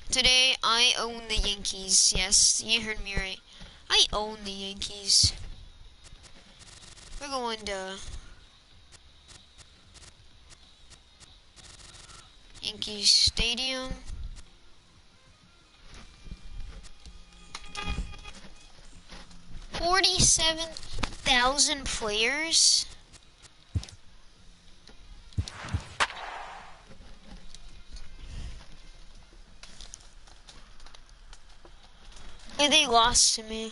Today, I own the Yankees. Yes, you heard me right. I own the Yankees. We're going to Yankees Stadium. $47,000 players. Yeah, they lost to me.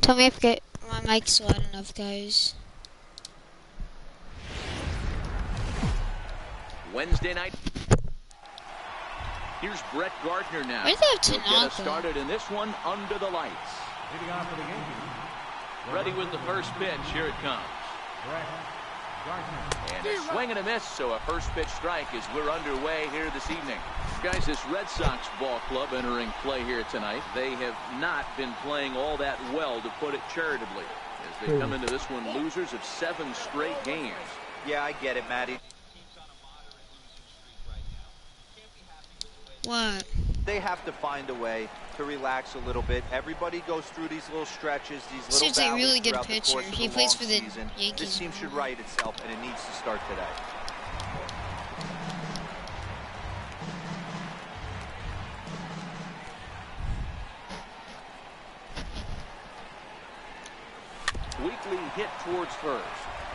Tell me if my mic's loud enough, guys. Wednesday night. Here's Brett Gardner now. Where do they have He'll get us Tanaka? started in this one under the lights. Leading off for the Yankees. Ready with the first pitch. Here it comes. Brett Gardner. And a swing and a miss, so a first pitch strike as we're underway here this evening. Guys, this Red Sox ball club entering play here tonight. They have not been playing all that well, to put it charitably, as they come into this one losers of 7 straight games. Yeah, I get it, Matty. What? They have to find a way to relax a little bit. Everybody goes through these little stretches, these little Seems like a valleys really good throughout the pitcher. course of He the plays long for the season. Yankees. This team should right itself, and it needs to start today. Weekly hit towards first.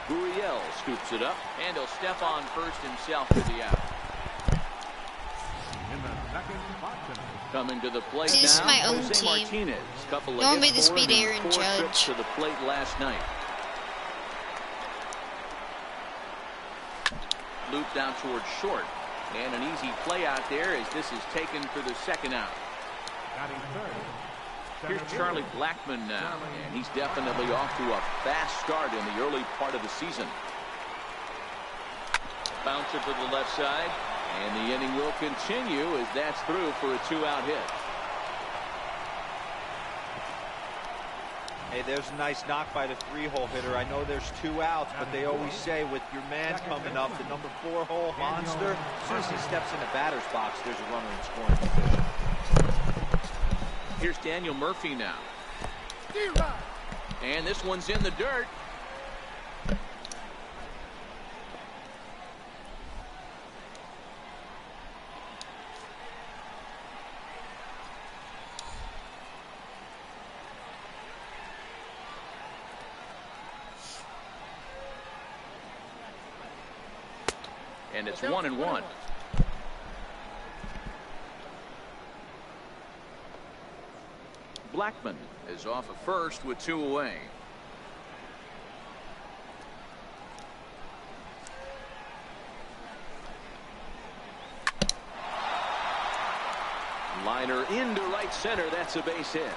Gurriel scoops it up, and he'll step on first himself for the out. In the second spot tonight. Coming to the plate See, this is now, my own Jose team. Martinez. Couple of Normally hits this for beat him in Aaron 4 trips Judge. to the plate last night. Looped out towards short, and an easy play out there as this is taken for the second out. Batting third. Here's Charlie Blackmon now, and he's definitely off to a fast start in the early part of the season. Bouncer to the left side, and the inning will continue as that's through for a 2-out hit. Hey, there's a nice knock by the 3-hole hitter. I know there's 2 outs, but they always say with your man coming up, the number 4-hole monster, as soon as he steps in the batter's box, there's a runner in scoring position. Here's Daniel Murphy now. And this one's in the dirt. And it's 1-1. Blackmon is off at first with 2 away. Liner into right center. That's a base hit.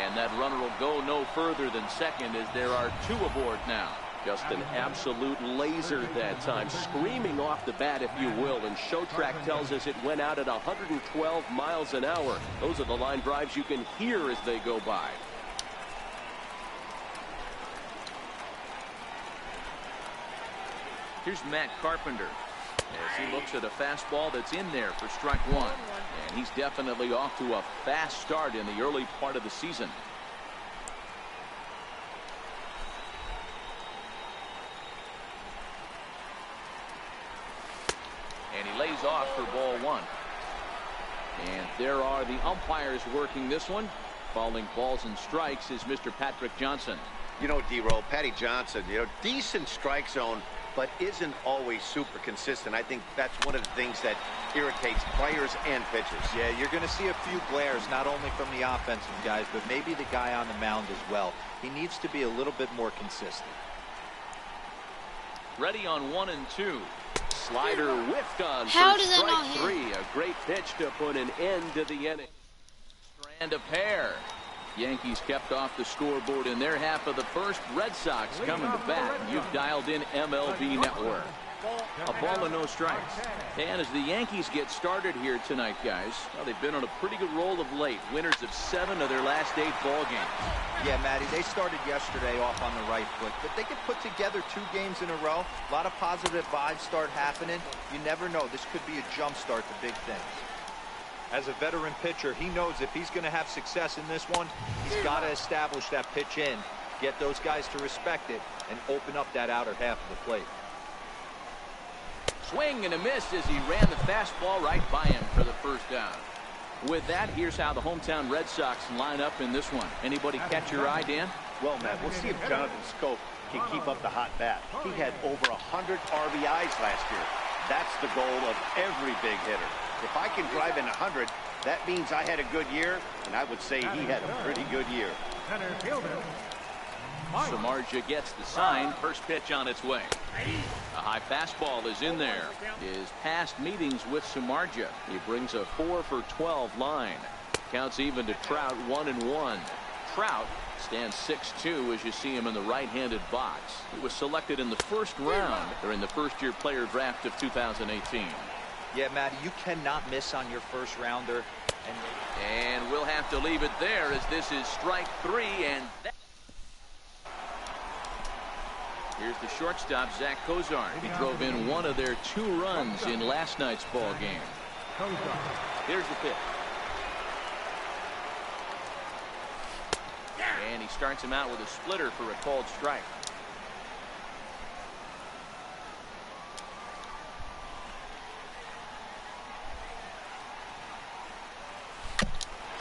And that runner will go no further than second as there are 2 aboard now. Just an absolute laser that time, screaming off the bat, if you will, and Showtrack tells us it went out at 112 miles an hour. Those are the line drives you can hear as they go by. Here's Matt Carpenter as he looks at a fastball that's in there for strike 1. And he's definitely off to a fast start in the early part of the season. And he lays off for ball 1. And there are the umpires working this one. Calling balls and strikes is Mr. Patrick Johnson. You know, D-Roll, Patty Johnson, decent strike zone, but isn't always super consistent. I think that's one of the things that irritates players and pitchers. Yeah, you're going to see a few glares, not only from the offensive guys, but maybe the guy on the mound as well. He needs to be a little bit more consistent. Ready on 1 and 2. Slider whiffed on How for did that not strike hit? 3. A great pitch to put an end to the inning. Strand a pair. Yankees kept off the scoreboard in their half of the first. Red Sox coming to bat. You've dialed in MLB Network. A ball and no strikes. And as the Yankees get started here tonight, guys, well, they've been on a pretty good roll of late. Winners of 7 of their last 8 ball games. Yeah, Matty, they started yesterday off on the right foot, but they could put together 2 games in a row. A lot of positive vibes start happening. You never know. This could be a jump start to big things. As a veteran pitcher, he knows if he's going to have success in this one, he's got to establish that pitch in, get those guys to respect it, and open up that outer half of the plate. Swing and a miss as he ran the fastball right by him for the first down. With that, here's how the hometown Red Sox line up in this one. Anybody catch your eye, Dan? Well, Matt, we'll see if Jonathan Scope can keep up the hot bat. He had over 100 RBIs last year. That's the goal of every big hitter. If I can drive in 100, that means I had a good year, and I would say he had a pretty good year. Center fielder. Samardzija gets the sign. First pitch on its way. A high fastball is in there. His past meetings with Samardzija, he brings a 4 for 12 line. Counts even to Trout 1-1. Trout stands 6'2" as you see him in the right-handed box. He was selected in the first round during the first-year player draft of 2018. Yeah, Matty, you cannot miss on your first rounder. And we'll have to leave it there as this is strike 3. And here's the shortstop, Zach Kozar. He drove in 1 of their 2 runs in last night's ball game. Here's the pitch. And he starts him out with a splitter for a called strike.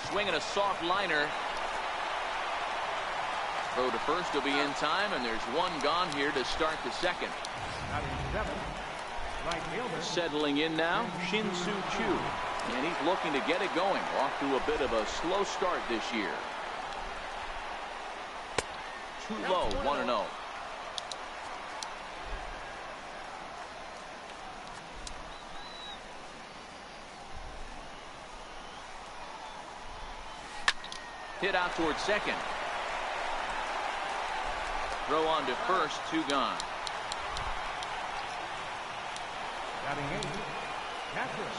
Swinging a soft liner. Throw to first will be in time, and there's 1 gone here to start the second. Settling in now, Shin-Soo Choo. And he's looking to get it going. Off to a bit of a slow start this year. Too low, 1-0. Hit out towards second. Throw on to first, 2 gone.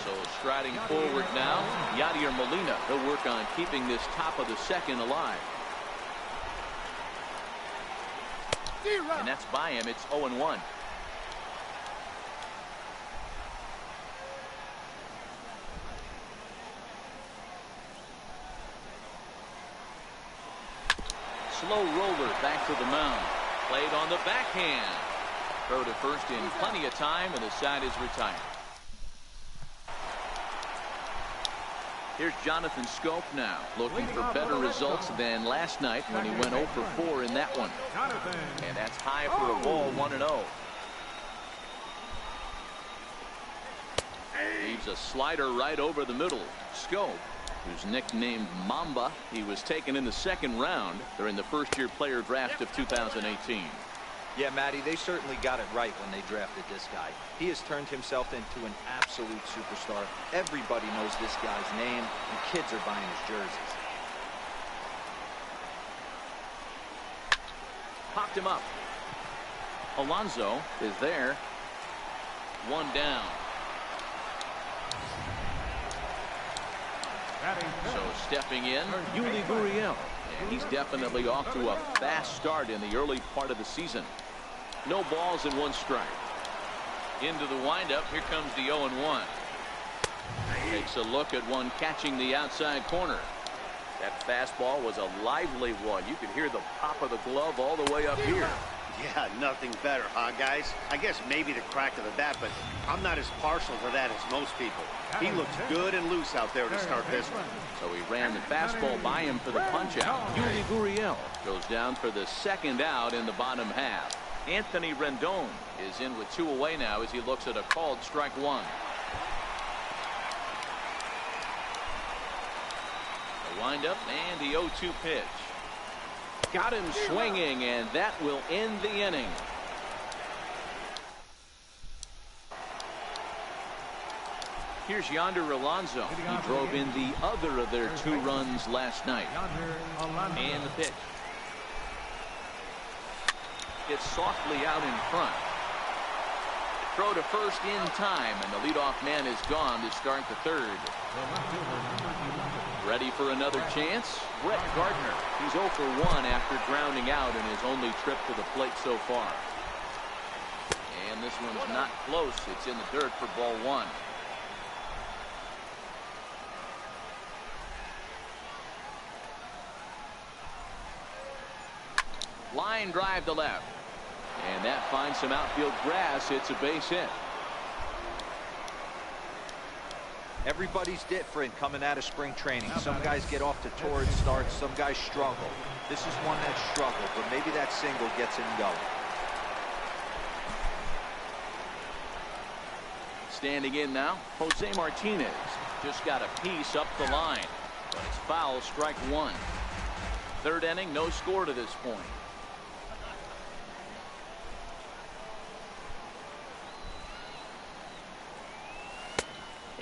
So striding forward now, Yadier Molina. He'll work on keeping this top of the second alive. And that's by him. It's 0-1. Slow roller back to the mound. Played on the backhand. Throw to first in plenty of time, and the side is retired. Here's Jonathan Scope now, looking for better results than last night when he went 0 for 4 in that one. And that's high for a ball, 1-0. Leaves a slider right over the middle. Scope, who's nicknamed Mamba, he was taken in the 2nd round during the first-year player draft of 2018. Yeah, Matty, they certainly got it right when they drafted this guy. He has turned himself into an absolute superstar. Everybody knows this guy's name, and kids are buying his jerseys. Popped him up. Alonso is there. 1 down. So stepping in, Yuli Gurriel. And he's definitely off to a fast start in the early part of the season. No balls and 1 strike. Into the windup. Here comes the 0-1. Takes a look at one catching the outside corner. That fastball was a lively one. You could hear the pop of the glove all the way up here. Yeah, nothing better, huh, guys? I guess maybe the crack of the bat, but I'm not as partial to that as most people. He looks good and loose out there to start this one. So he ran the fastball by him for the punch-out. Yuli Gurriel goes down for the 2nd out in the bottom half. Anthony Rendon is in with 2 away now as he looks at a called strike 1. The windup and the 0-2 pitch. Got him swinging, and that will end the inning. Here's Yonder Alonso. He drove in the other of their 2 runs last night. And the pitch. It's softly out in front. throw to first in time, and the leadoff man is gone to start the third. The left fielder, number 11. Ready for another chance? Brett Gardner. He's 0 for 1 after grounding out in his only trip to the plate so far. And this one's not close. It's in the dirt for ball 1. Line drive to left. And that finds some outfield grass. It's a base hit. Everybody's different coming out of spring training. Some guys get off to torrid starts. Some guys struggle. This is one that struggled, but maybe that single gets him going. Standing in now, Jose Martinez. Just got a piece up the line. But it's foul, strike 1. Third inning, no score to this point.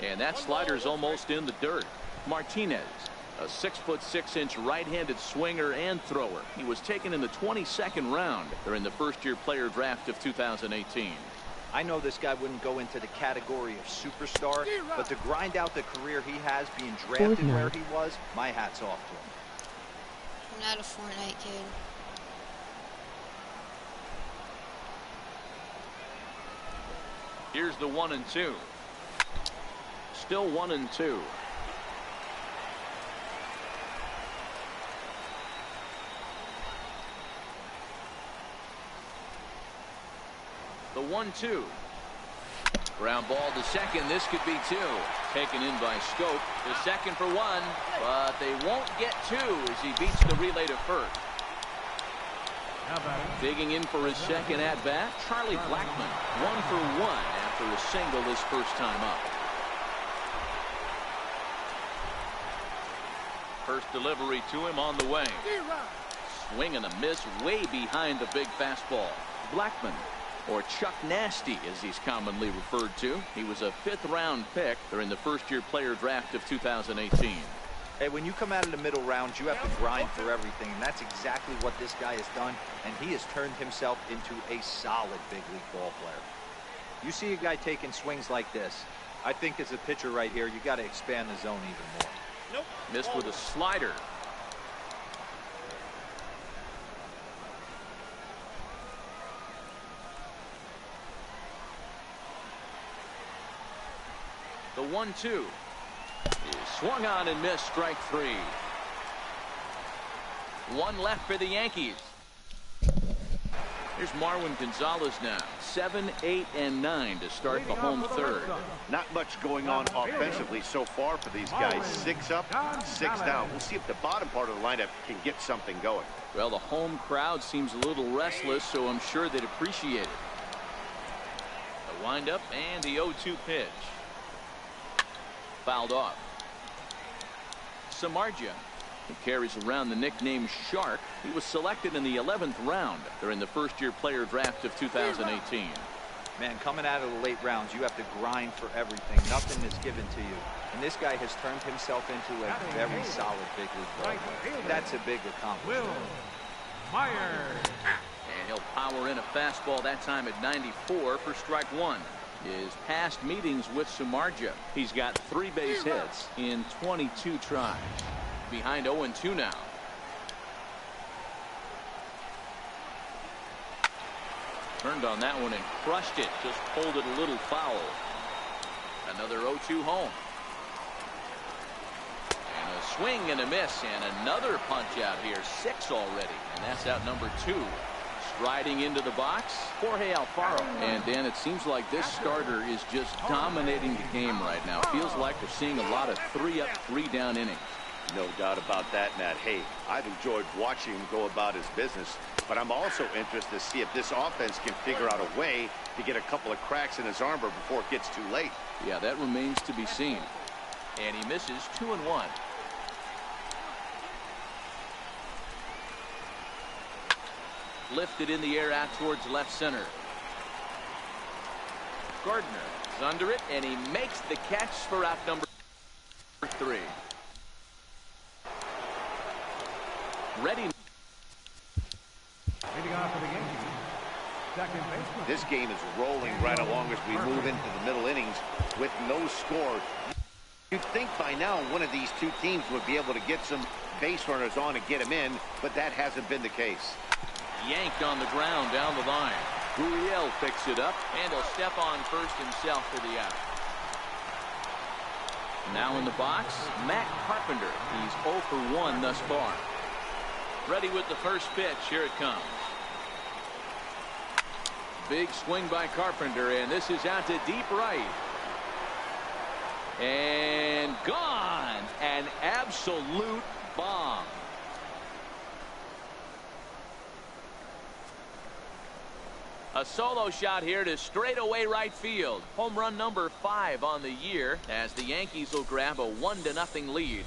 And that slider's almost in the dirt. Martinez, a 6'6" right-handed swinger and thrower. He was taken in the 22nd round during the first-year player draft of 2018. I know this guy wouldn't go into the category of superstar, but to grind out the career he has being drafted where he was, my hat's off to him. I'm not a Fortnite kid. Here's the 1-2. Still 1-2. The 1-2. Ground ball to second. This could be 2. Taken in by Scope. The second for 1, but they won't get 2 as he beats the relay to first. Digging in for his second at-bat, Charlie Blackmon. 1 for 1 after a single his first time up. First delivery to him on the way. Swing and a miss way behind the big fastball. Blackmon, or Chuck Nasty as he's commonly referred to. He was a 5th-round pick during the first-year player draft of 2018. Hey, when you come out of the middle rounds, you have to grind for everything, and that's exactly what this guy has done, and he has turned himself into a solid big league ball player. You see a guy taking swings like this, I think as a pitcher right here, you got to expand the zone even more. Nope. Missed with a slider. The 1-2 is swung on and missed, strike 3. 1 left for the Yankees. Here's Marwin Gonzalez now. 7, 8, and 9 to start the home third. Not much going on offensively so far for these guys. 6 up, 6 down. We'll see if the bottom part of the lineup can get something going. Well, the home crowd seems a little restless, so I'm sure they'd appreciate it. The windup and the 0-2 pitch. Fouled off. Samardzija, who carries around the nickname Shark. He was selected in the 11th round during the first-year player draft of 2018. Man, coming out of the late rounds, you have to grind for everything. Nothing is given to you. And this guy has turned himself into a very solid big league ball player. That's a big accomplishment. Myers. And he'll power in a fastball that time at 94 for strike 1. His past meetings with Samardzija, he's got 3 base hits in 22 tries. Behind 0-2 now. Turned on that one and crushed it. Just pulled it a little foul. Another 0-2 home. And a swing and a miss and another punch out here. 6 already. And that's out number 2. Striding into the box, Jorge Alfaro. And Dan, it seems like this starter is just dominating the game right now. Feels like we're seeing a lot of 3-up, 3-down innings. No doubt about that, Matt. Hey, I've enjoyed watching him go about his business, but I'm also interested to see if this offense can figure out a way to get a couple of cracks in his armor before it gets too late. Yeah, that remains to be seen. And he misses 2-1. Lifted in the air out towards left center. Gardner is under it, and he makes the catch for out number 3. Ready. Leading off for the Yankees, Second baseman. This game is rolling right along as we move into the middle innings with no score. You'd think by now one of these two teams would be able to get some base runners on and get them in, but that hasn't been the case. Yanked on the ground down the line. Gurriel picks it up, and he'll step on first himself for the out. Now in the box, Matt Carpenter. He's 0 for 1 thus far. Ready with the first pitch. Here it comes. Big swing by Carpenter, and this is out to deep right. And gone. An absolute bomb. A solo shot here to straightaway right field. Home run number 5 on the year as the Yankees will grab a 1-0 lead.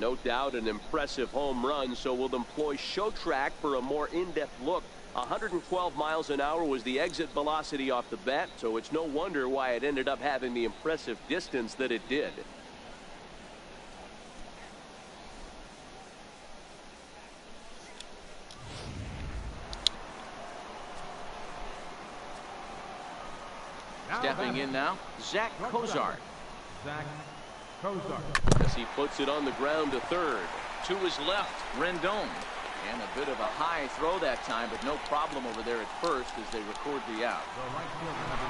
No doubt an impressive home run, so we'll employ ShowTrack for a more in-depth look. 112 miles an hour was the exit velocity off the bat, so it's no wonder why it ended up having the impressive distance that it did. Stepping in now, Zach Cozart. Zach Cozart. As he puts it on the ground to third. To his left, Rendon. And a bit of a high throw that time, but no problem over there at first as they record the out. The right fielder, number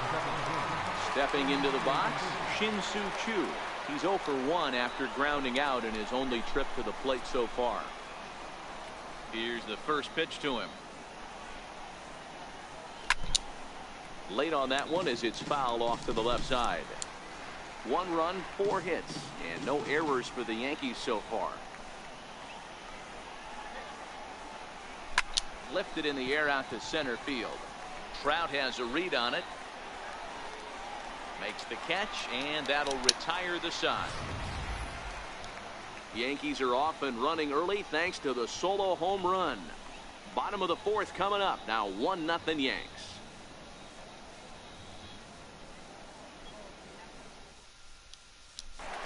17. Stepping into the box, Shin-Soo Choo. He's 0 for 1 after grounding out in his only trip to the plate so far. Here's the first pitch to him. Late on that one as it's fouled off to the left side. 1 run, 4 hits, and no errors for the Yankees so far. Lifted in the air out to center field. Trout has a read on it. Makes the catch, and that'll retire the side. Yankees are off and running early thanks to the solo home run. Bottom of the 4th coming up. Now 1-0 Yanks.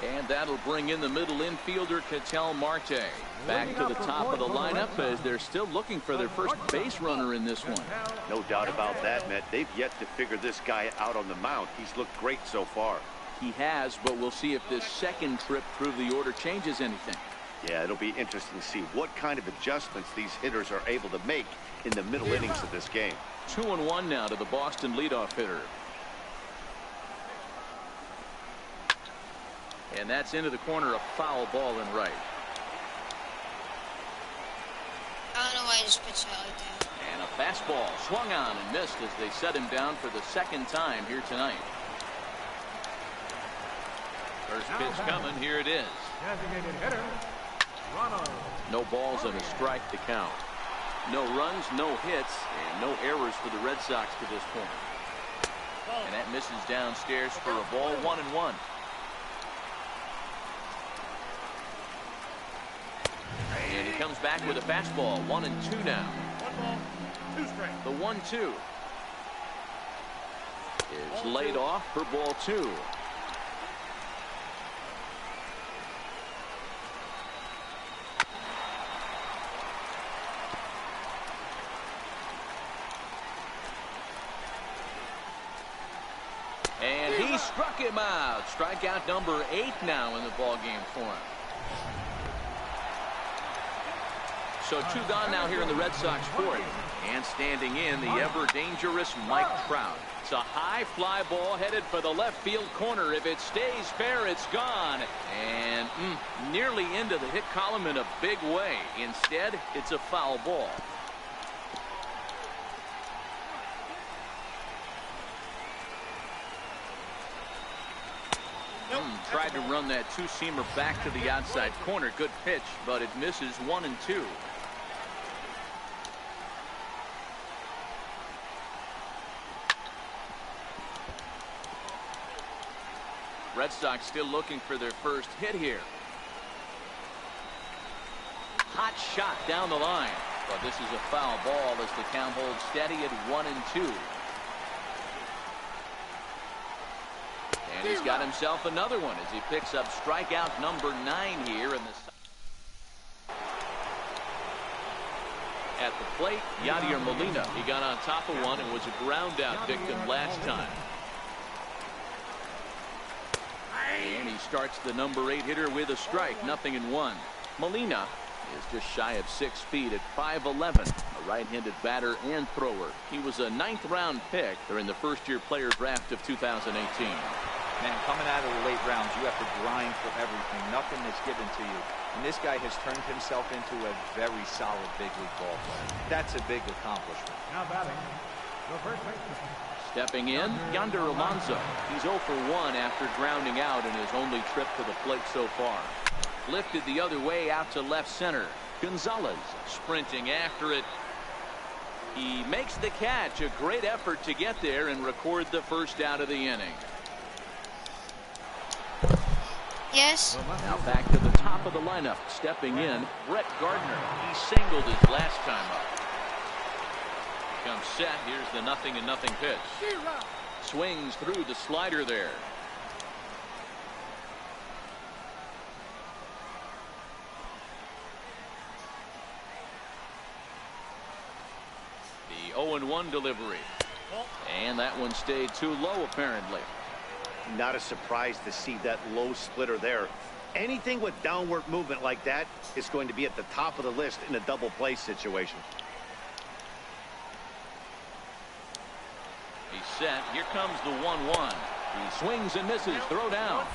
And that'll bring in the middle infielder, Ketel Marte. Back to the top of the lineup as they're still looking for their first base runner in this one. No doubt about that, Matt. They've yet to figure this guy out on the mound. He's looked great so far. He has, but we'll see if this second trip through the order changes anything. Yeah, it'll be interesting to see what kind of adjustments these hitters are able to make in the middle innings of this game. 2-1 now to the Boston leadoff hitter. And that's into the corner, a foul ball in right. I don't know why I just pitched it like that. And a fastball swung on and missed as they set him down for the second time here tonight. First pitch coming, here it is. Designated hitter, Ronald. No balls and a strike to count. No runs, no hits, and no errors for the Red Sox to this point. And that misses downstairs for a ball, 1-1. And he comes back with a fastball, 1-2 now. 1 ball, 2 strikes. The 1-2 is laid off for ball 2. And he struck him out. Strikeout number 8 now in the ballgame for him. So 2 gone now here in the Red Sox 4th. And standing in, the ever-dangerous Mike Trout. It's a high fly ball headed for the left field corner. If it stays fair, it's gone. And nearly into the hit column in a big way. Instead, it's a foul ball. Tried to run that 2-seamer back to the outside corner. Good pitch, but it misses 1-2. Red Sox still looking for their first hit here. Hot shot down the line, but this is a foul ball as the count holds steady at 1-2. And he's got himself another one as he picks up strikeout number 9 here in the. At the plate, Yadier Molina. He got on top of one and was a ground out victim last time. And he starts the number 8 hitter with a strike, 0-1. Molina is just shy of 6 feet at 5'11", a right-handed batter and thrower. He was a 9th-round pick during the first-year player draft of 2018. Man, coming out of the late rounds, you have to grind for everything. Nothing is given to you. And this guy has turned himself into a very solid big league ball player. That's a big accomplishment. Now batting, the first baseman. Stepping in, Yonder Alonso. He's 0 for 1 after grounding out in his only trip to the plate so far. Lifted the other way out to left center. Gonzalez sprinting after it. He makes the catch. A great effort to get there and record the first out of the inning. Yes. Now back to the top of the lineup. Stepping in, Brett Gardner. He singled his last time up. Comes set. Here's the 0-0 pitch. Swings through the slider there. The 0-1 delivery. And that one stayed too low apparently. Not a surprise to see that low splitter there. Anything with downward movement like that is going to be at the top of the list in a double play situation. He's set. Here comes the 1-1. He swings and misses. Throw down.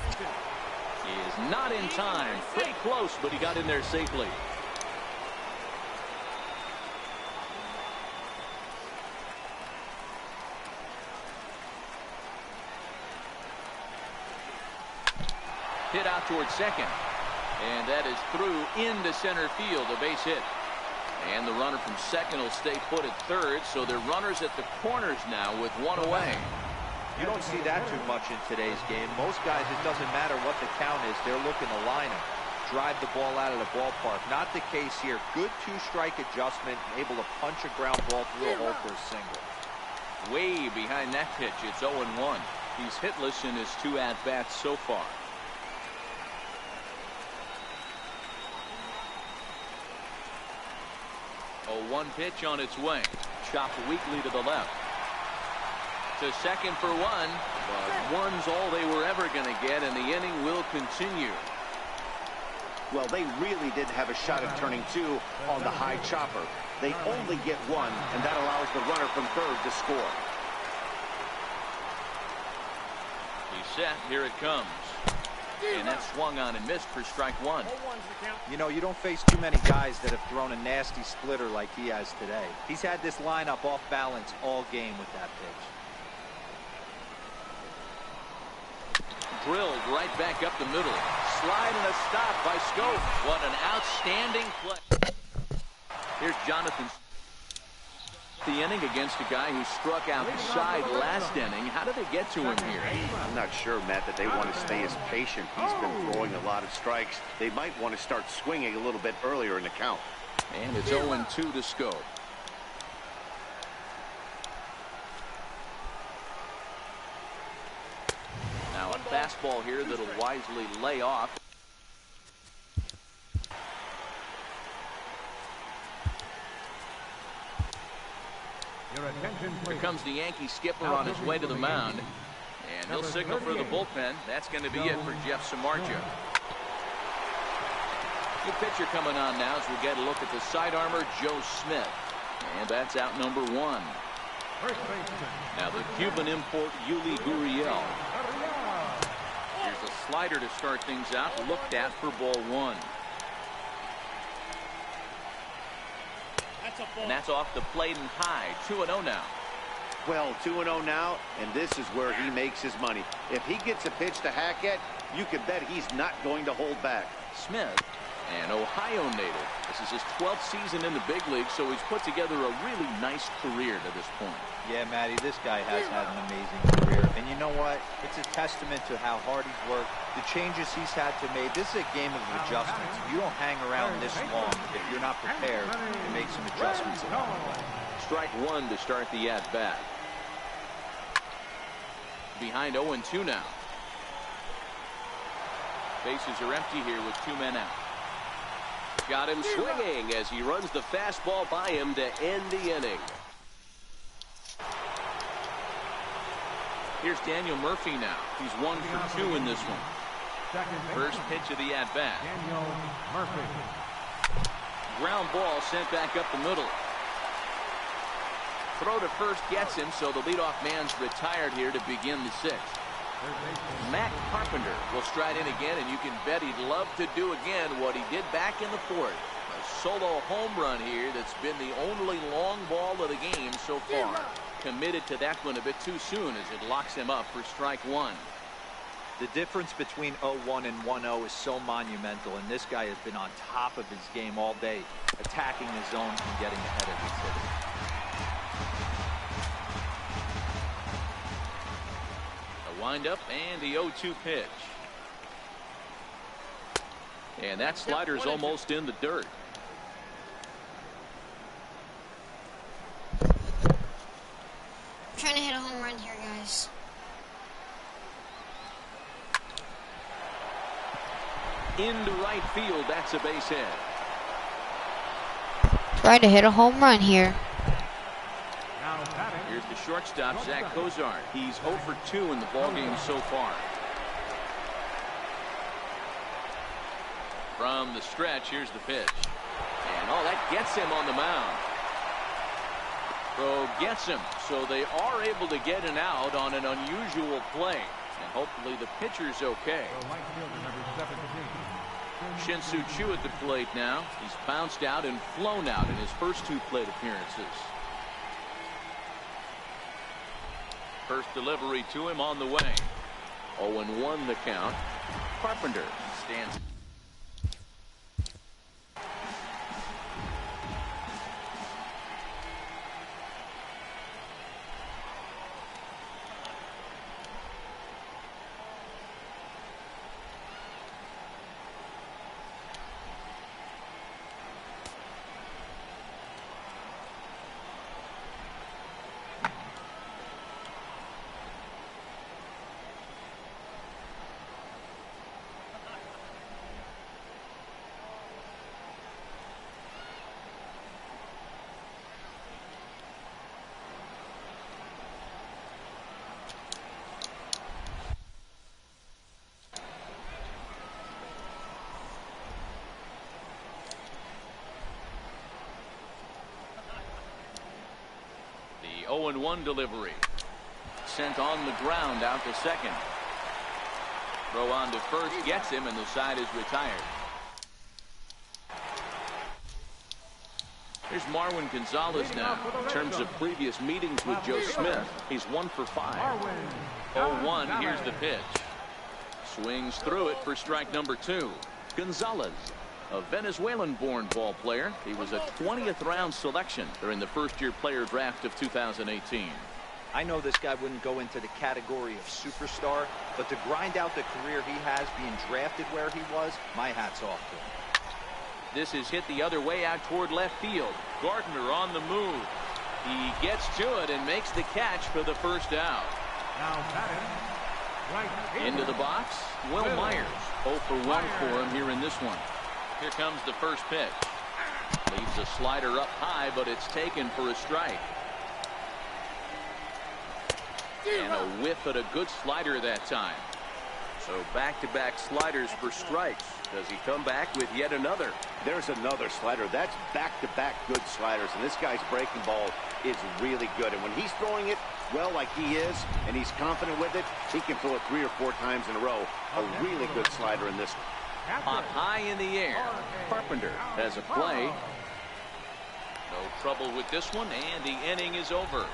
He is not in time. Pretty close, but he got in there safely. Hit out towards second. And that is through into center field. A base hit. And the runner from second will stay put at third. So they're runners at the corners now with one away. You don't see that too much in today's game. Most guys, it doesn't matter what the count is. They're looking to line him. Drive the ball out of the ballpark. Not the case here. Good 2-strike adjustment. Able to punch a ground ball through a hole for a single. Way behind that pitch. It's 0-1. He's hitless in his 2 at-bats so far. 0-1 pitch on its way. Chopped weakly to the left. To second for 1. But 1's all they were ever going to get, and the inning will continue. Well, they really did have a shot at turning 2 on the high chopper. They only get 1, and that allows the runner from third to score. He's set. Here it comes. And that swung on and missed for strike 1. You know, you don't face too many guys that have thrown a nasty splitter like he has today. He's had this lineup off balance all game with that pitch. Drilled right back up the middle. Slide and a stop by Scope. What an outstanding play. Here's Jonathan. The inning against a guy who struck outside last inning. How did they get to him here? I'm not sure, Matt, that they want to stay as patient. He's been throwing a lot of strikes. They might want to start swinging a little bit earlier in the count. And it's 0-2 to Scope. Now a fastball here that'll wisely lay off. Here comes the Yankee skipper on his way to the mound. And he'll signal for the bullpen. That's going to be it for Jeff Samardzija. New pitcher coming on now as we get a look at the sidearmer, Joe Smith. And that's out number 1. Now the Cuban import, Yuli Gurriel. Here's a slider to start things out. Looked at for ball 1. And that's off the plate and high. 2-0 now. Well, 2-0 now, and this is where he makes his money. If he gets a pitch to hack at, you can bet he's not going to hold back. Smith, an Ohio native. This is his 12th season in the big league, so he's put together a really nice career to this point. Yeah, Matty, this guy has had an amazing career. And you know what? It's a testament to how hard he's worked, the changes he's had to make. This is a game of adjustments. You don't hang around this long if you're not prepared to make some adjustments along the way. Strike 1 to start the at-bat. Behind 0-2 now. Bases are empty here with 2 men out. Got him swinging as he runs the fastball by him to end the inning. Here's Daniel Murphy now. He's 1 for 2 in this one. First pitch of the at-bat. Daniel Murphy. Ground ball sent back up the middle. Throw to first gets him, so the leadoff man's retired here to begin the 6th. Matt Carpenter will stride in again, and you can bet he'd love to do again what he did back in the 4th. A solo home run here that's been the only long ball of the game so far. Committed to that one a bit too soon as it locks him up for strike 1. The difference between 0-1 and 1-0 is so monumental, and this guy has been on top of his game all day, attacking the zone and getting ahead of his hitter. A windup and the 0-2 pitch. And that slider's almost in the dirt. Trying to hit a home run here, guys. Into right field, that's a base hit. Try to hit a home run here. Now batting. Here's the shortstop, Zach Cozart. He's 0 for 2 in the ballgame so far. From the stretch, here's the pitch. And oh, that gets him on the mound. Throw gets him, so they are able to get an out on an unusual play. And hopefully the pitcher's okay. The right fielder, number 17. Shin-Soo Choo at the plate now. He's bounced out and flown out in his first 2 plate appearances. First delivery to him on the way. 0-1 the count. Carpenter stands. The 0-1 delivery. Sent on the ground out to second. Throw on to first gets him, and the side is retired. Here's Marwin Gonzalez now. In terms of previous meetings with Joe Smith, he's 1 for 5. 0-1, here's the pitch. Swings through it for strike number 2. Gonzalez, a Venezuelan-born ball player. He was a 20th round selection during the first-year player draft of 2018. I know this guy wouldn't go into the category of superstar, but to grind out the career he has being drafted where he was, my hat's off to him. This is hit the other way out toward left field. Gardner on the move. He gets to it and makes the catch for the first out. Now batting. Right fielder. Into the box, Will Myers. 0 for 1 for him here in this one. Here comes the first pitch. Leaves a slider up high, but it's taken for a strike. And a whiff at a good slider that time. So back-to-back sliders for strikes. Does he come back with yet another? There's another slider. That's back-to-back good sliders, and this guy's breaking ball is really good. And when he's throwing it well like he is, and he's confident with it, he can throw it 3 or 4 times in a row. A really good slider in this one. Pop high in the air. Carpenter has a play. No trouble with this one, and the inning is over.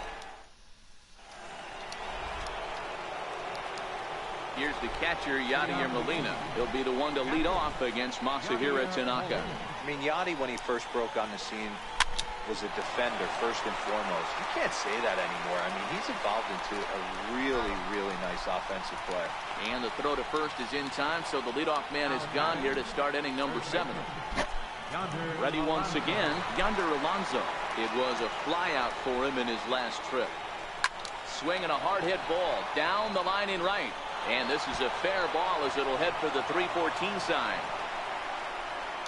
Here's the catcher, Yadier Molina. He'll be the one to lead off against Masahiro Tanaka. I mean, Yadi, when he first broke on the scene, was a defender first and foremost. You can't say that anymore. I mean, he's evolved into a really, really nice offensive player. And the throw to first is in time, so the leadoff man is gone here to start inning number 7. Ready once again, Yonder Alonso. It was a flyout for him in his last trip. Swinging a hard hit ball down the line in right. And this is a fair ball as it'll head for the 314 side.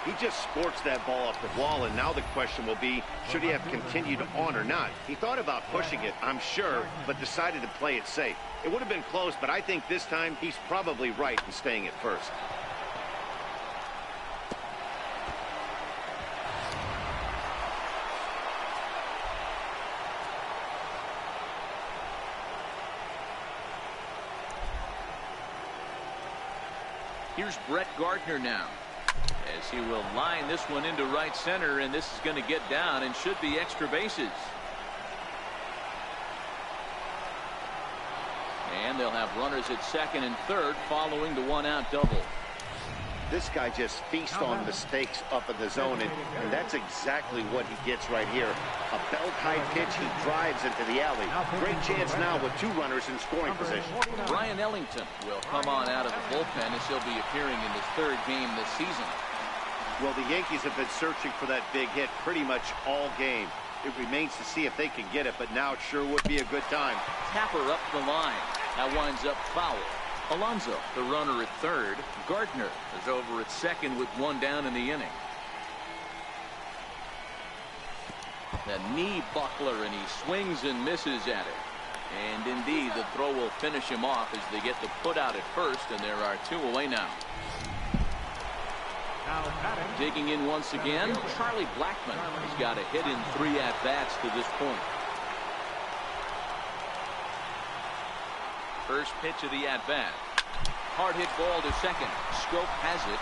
He just sports that ball off the wall, and now the question will be, should he have continued on or not? He thought about pushing it, I'm sure, but decided to play it safe. It would have been close, but I think this time he's probably right in staying at first. Here's Brett Gardner now, as he will line this one into right center, and this is going to get down and should be extra bases. And they'll have runners at second and third following the one-out double. This guy just feasts on mistakes up in the zone, and that's exactly what he gets right here. A belt-high pitch, he drives into the alley. Great chance now with 2 runners in scoring position. Brian Ellington will come on out of the bullpen as he'll be appearing in his 3rd game this season. Well, the Yankees have been searching for that big hit pretty much all game. It remains to see if they can get it, but now it sure would be a good time. Tapper up the line. That winds up foul. Alonso, the runner at third. Gardner is over at second with 1 down in the inning. The knee buckler, and he swings and misses at it. And indeed, the throw will finish him off as they get the put out at first, and there are 2 away now. Digging in once again, Charlie Blackmon. He's got a hit in 3 at-bats to this point. First pitch of the at-bat. Hard hit ball to second. Scope has it.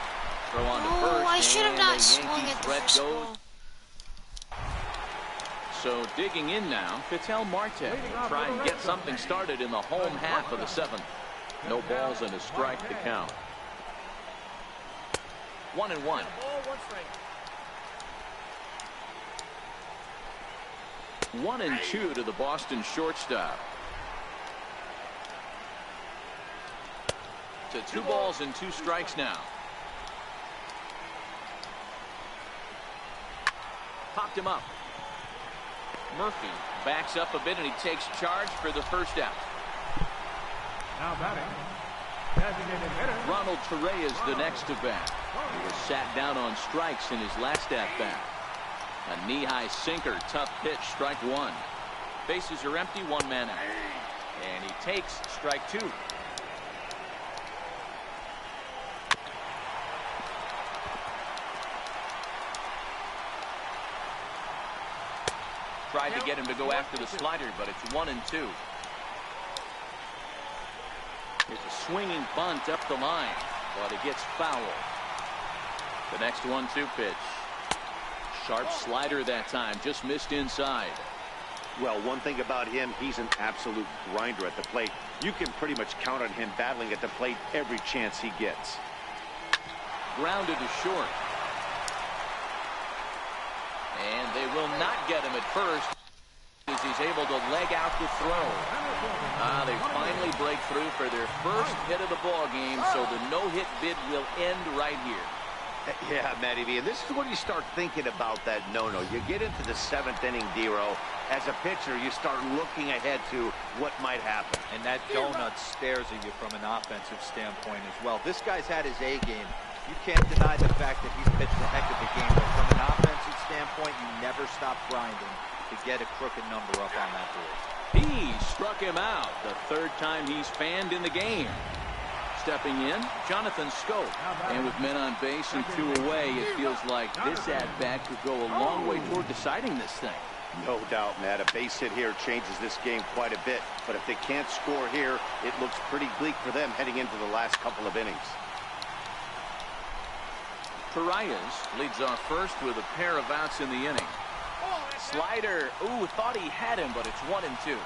Throw on to first. I should have not swung Yankees at the Brett first goes. ball. So digging in now, Ketel Marte. Try and get something started in the home half of the 7th. No balls and a strike to count. 1-1. 1-2 to the Boston shortstop. To 2 balls and 2 strikes now. Popped him up. Murphy backs up a bit, and he takes charge for the first out. Now batting, designated hitter Ronald Torre is the next to bat. He was sat down on strikes in his last at bat. A knee-high sinker, tough pitch, strike 1. Bases are empty, 1 man out. And he takes strike 2. Tried to get him to go after the slider, but it's 1-2. Here's a swinging bunt up the line, but it gets foul. The next 1-2 pitch. Sharp slider that time, just missed inside. Well, one thing about him, he's an absolute grinder at the plate. You can pretty much count on him battling at the plate every chance he gets. Grounded to short. And they will not get him at first as he's able to leg out the throw. They finally break through for their first hit of the ball game, so the no-hit bid will end right here. Yeah, Matty V, and this is when you start thinking about that no-no. You get into the 7th inning, D-Row. As a pitcher, you start looking ahead to what might happen. And that donut stares at you from an offensive standpoint as well. This guy's had his A game. You can't deny the fact that he's pitched a heck of a game, but from an offensive standpoint, you never stop grinding to get a crooked number up on that board. He struck him out, the 3rd time he's fanned in the game. Stepping in, Jonathan Scope. And with men on base and 2 away, it feels like this at-bat could go a long way toward deciding this thing. No doubt, Matt. A base hit here changes this game quite a bit. But if they can't score here, it looks pretty bleak for them heading into the last couple of innings. Parias leads off first with a pair of outs in the inning. Slider, thought he had him, but it's 1-2.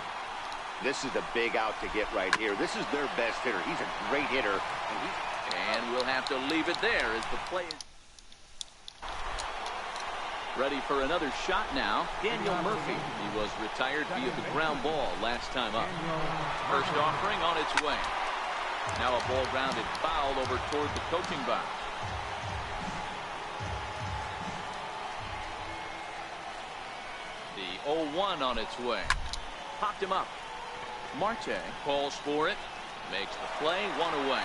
This is a big out to get right here. This is their best hitter. He's a great hitter. And we'll have to leave it there as the play is ready for another shot now. Daniel Murphy. He was retired via the ground ball last time up. First offering on its way. Now a ball grounded foul over toward the coaching box. The 0-1 on its way. Popped him up. Marte calls for it. Makes the play, 1 away.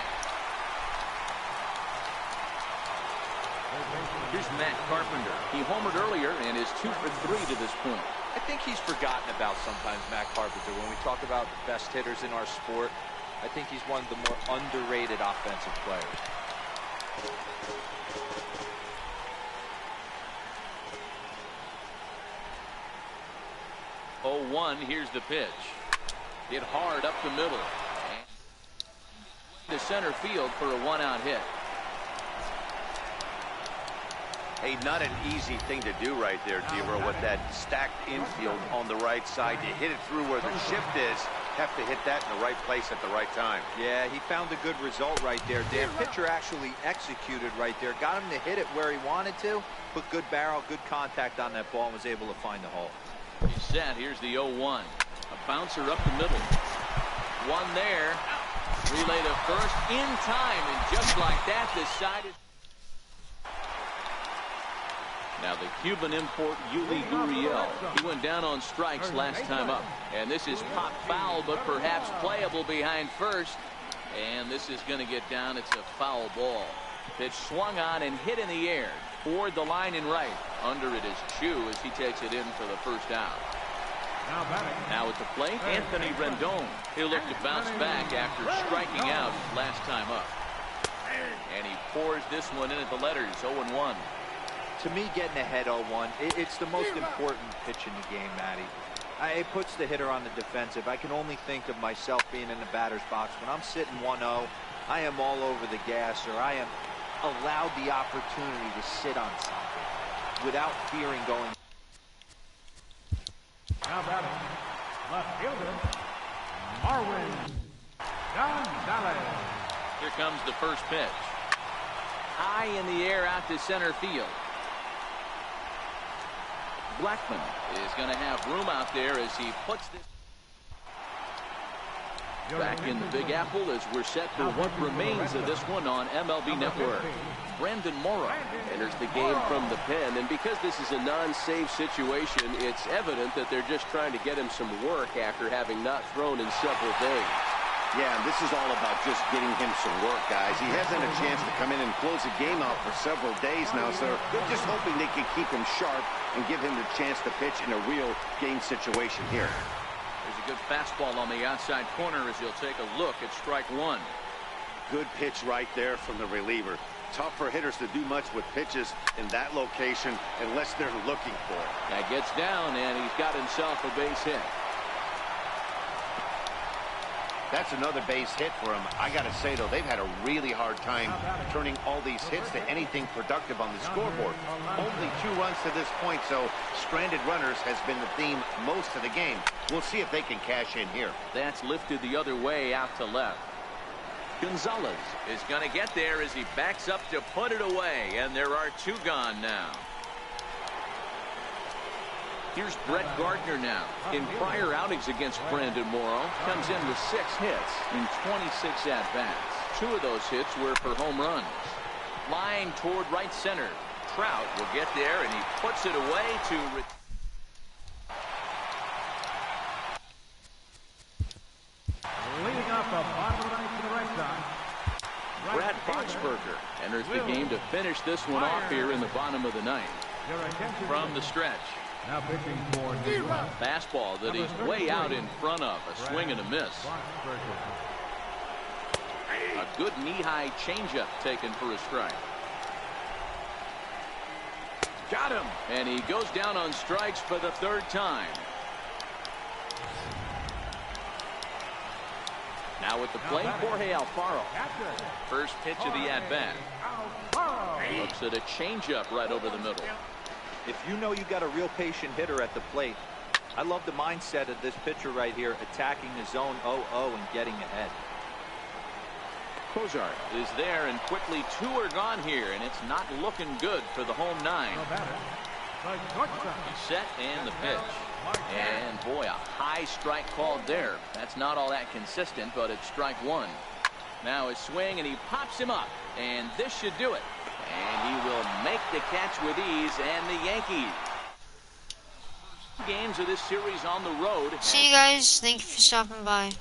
Here's Matt Carpenter. He homered earlier and is 2 for 3 to this point. I think he's forgotten about sometimes, Matt Carpenter. When we talk about the best hitters in our sport, I think he's one of the more underrated offensive players. Oh, 1, here's the pitch. Hit hard up the middle. And to center field for a 1-out hit. Hey, not an easy thing to do right there, T-Row, with that stacked infield on the right side. To hit it through where the shift is, have to hit that in the right place at the right time. Yeah, he found a good result right there, Dan. Pitcher actually executed right there. Got him to hit it where he wanted to. Put good barrel, good contact on that ball, and was able to find the hole. He's set. Here's the 0-1. A bouncer up the middle. 1 there. Relay to first in time, and just like that, decided. Now the Cuban import, Yuli Gurriel. He went down on strikes last time up. And this is pop foul, but perhaps playable behind first. And this is going to get down. It's a foul ball. Pitch swung on and hit in the air. Toward the line and right. Under it is Chu as he takes it in for the first out. Now at the plate, Anthony Rendon. He'll look to bounce back after striking out last time up. And he pours this one in at the letters, 0-1. To me, getting ahead 0-1, it's the most important pitch in the game, Matty. It puts the hitter on the defensive. I can only think of myself being in the batter's box. When I'm sitting 1-0, I am all over the gas, or I am allowed the opportunity to sit on something without fearing going. Now batting, left fielder, Marwin Gonzalez. Here comes the first pitch. High in the air out to center field. Blackman is going to have room out there as he puts this back in the Big Apple as we're set for what remains of this one on MLB Network. Brandon Morrow enters the game from the pen, and because this is a non-save situation, it's evident that they're just trying to get him some work after having not thrown in several days. Yeah, this is all about just getting him some work, guys. He hasn't a chance to come in and close the game out for several days now, so they're just hoping they can keep him sharp and give him the chance to pitch in a real game situation here. There's a good fastball on the outside corner as he'll take a look at strike 1. Good pitch right there from the reliever. Tough for hitters to do much with pitches in that location unless they're looking for it. That gets down, and he's got himself a base hit. That's another base hit for him. I got to say, though, they've had a really hard time turning all these hits to anything productive on the scoreboard. Only 2 runs to this point, so stranded runners has been the theme most of the game. We'll see if they can cash in here. That's lifted the other way out to left. Gonzalez is going to get there as he backs up to put it away, and there are 2 gone now. Here's Brett Gardner now. In prior outings against Brandon Morrow, comes in with 6 hits in 26 at-bats. 2 of those hits were for home runs. Line toward right center. Trout will get there, and he puts it away to... Leading off the bottom of the ninth to the right side. Brad Boxberger enters the game to finish this one off here in the bottom of the 9th. From the stretch. Now pitching for fastball that he's way out in front of. A swing and a miss. A good knee-high changeup taken for a strike. Got him. And he goes down on strikes for the 3rd time. Now at the plate, Jorge Alfaro. First pitch of the at-bat. Looks at a changeup right over the middle. If you know you got a real patient hitter at the plate, I love the mindset of this pitcher right here, attacking the zone 0-0 and getting ahead. Cozart is there, and quickly 2 are gone here, and it's not looking good for the home 9. He's set and the pitch. And boy, a high strike called there. That's not all that consistent, but it's strike 1. Now his swing, and he pops him up, and this should do it. And he will make the catch with ease, and the Yankees. Games of this series on the road. See you guys. Thank you for stopping by.